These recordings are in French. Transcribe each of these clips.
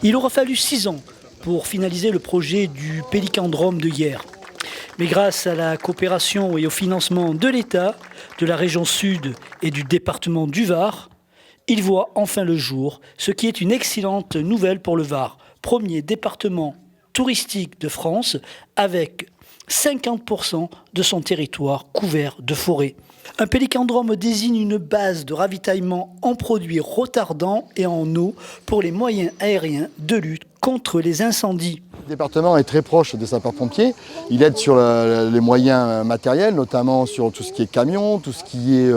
Il aura fallu 6 ans pour finaliser le projet du Pélicandrome de Hyères. Mais grâce à la coopération et au financement de l'État, de la région Sud et du département du Var, il voit enfin le jour, ce qui est une excellente nouvelle pour le Var, premier département touristique de France avec 50% de son territoire couvert de forêts. Un pélicandrome désigne une base de ravitaillement en produits retardants et en eau pour les moyens aériens de lutte contre les incendies. Le département est très proche des sapeurs-pompiers. Il aide sur les moyens matériels, notamment sur tout ce qui est camion, tout ce qui est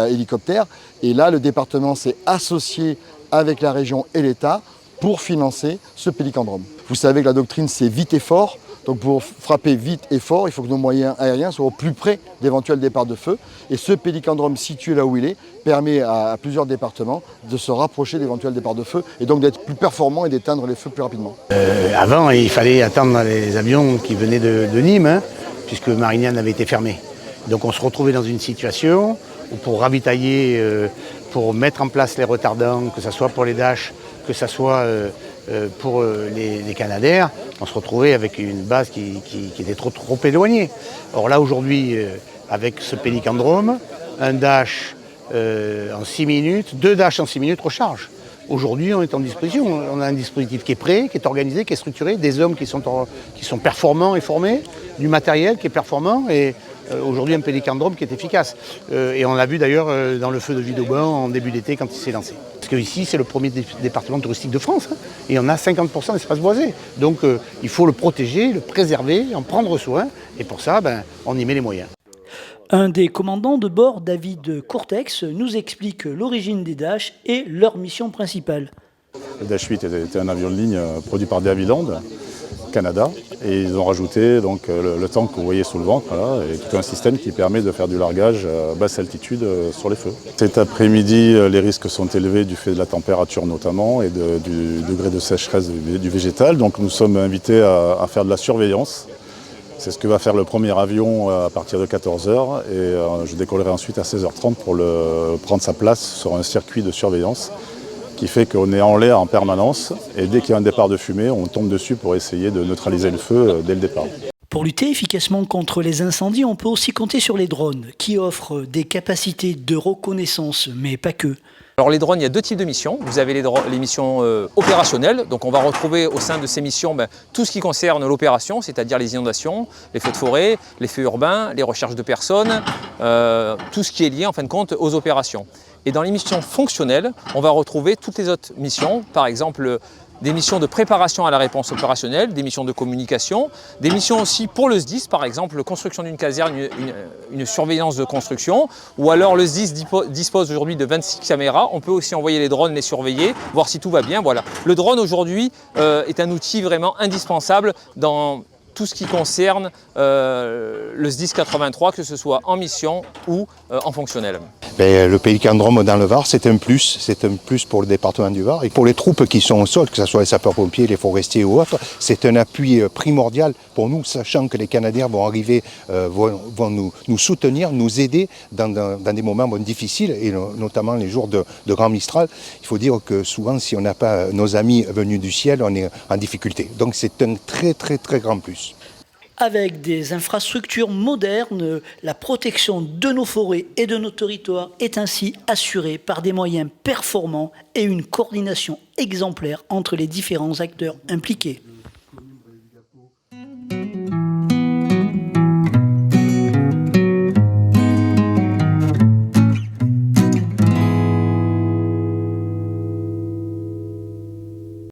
hélicoptère. Et là, le département s'est associé avec la région et l'État pour financer ce pélicandrome. Vous savez que la doctrine, c'est vite et fort. Donc pour frapper vite et fort, il faut que nos moyens aériens soient au plus près d'éventuels départs de feu. Et ce pélicandrome situé là où il est permet à plusieurs départements de se rapprocher d'éventuels départs de feu et donc d'être plus performants et d'éteindre les feux plus rapidement. Avant, il fallait attendre les avions qui venaient de Nîmes, puisque Marignane avait été fermé. Donc on se retrouvait dans une situation où pour ravitailler, pour mettre en place les retardants, que ce soit pour les Dash, que ce soit pour les Canadair, on se retrouvait avec une base qui était trop éloignée. Or là aujourd'hui, avec ce pélicandrome, un Dash en 6 minutes, 2 Dash en 6 minutes recharge. Aujourd'hui, on est en disposition. On a un dispositif qui est prêt, qui est organisé, qui est structuré, des hommes qui sont performants et formés, du matériel qui est performant et aujourd'hui un pélicandrome qui est efficace. Et on l'a vu d'ailleurs dans le feu de Vidauban en début d'été quand il s'est lancé. Parce qu'ici, c'est le premier département touristique de France et on a 50% d'espace boisé. Donc il faut le protéger, le préserver, en prendre soin et pour ça, on y met les moyens. Un des commandants de bord, David Courtex, nous explique l'origine des Dash et leur mission principale. Le Dash 8 était un avion de ligne produit par Havilland, Canada, et ils ont rajouté donc, le tank que vous voyez sous le ventre, voilà, et tout un système qui permet de faire du largage à basse altitude sur les feux. Cet après-midi, les risques sont élevés du fait de la température notamment et du degré de sécheresse du végétal, donc nous sommes invités à faire de la surveillance. C'est ce que va faire le premier avion à partir de 14h et je décollerai ensuite à 16h30 pour prendre sa place sur un circuit de surveillance qui fait qu'on est en l'air en permanence et dès qu'il y a un départ de fumée, on tombe dessus pour essayer de neutraliser le feu dès le départ. Pour lutter efficacement contre les incendies, on peut aussi compter sur les drones qui offrent des capacités de reconnaissance, mais pas que. Alors les drones, il y a 2 types de missions. Vous avez les missions opérationnelles, donc on va retrouver au sein de ces missions tout ce qui concerne l'opération, c'est-à-dire les inondations, les feux de forêt, les feux urbains, les recherches de personnes, tout ce qui est lié en fin de compte aux opérations. Et dans les missions fonctionnelles, on va retrouver toutes les autres missions, par exemple des missions de préparation à la réponse opérationnelle, des missions de communication, des missions aussi pour le SDIS, par exemple construction d'une caserne, une surveillance de construction, ou alors le SDIS dispose aujourd'hui de 26 caméras, on peut aussi envoyer les drones, les surveiller, voir si tout va bien, voilà. Le drone aujourd'hui est un outil vraiment indispensable dans tout ce qui concerne le SDIS 83, que ce soit en mission ou en fonctionnel. Le pélicandrome dans le Var, c'est un plus pour le département du Var. Et pour les troupes qui sont au sol, que ce soit les sapeurs-pompiers, les forestiers ou autres, c'est un appui primordial pour nous, sachant que les Canadiens vont arriver, vont nous soutenir, nous aider dans des moments difficiles, et notamment les jours de grand Mistral. Il faut dire que souvent, si on n'a pas nos amis venus du ciel, on est en difficulté. Donc c'est un très très très grand plus. Avec des infrastructures modernes, la protection de nos forêts et de nos territoires est ainsi assurée par des moyens performants et une coordination exemplaire entre les différents acteurs impliqués.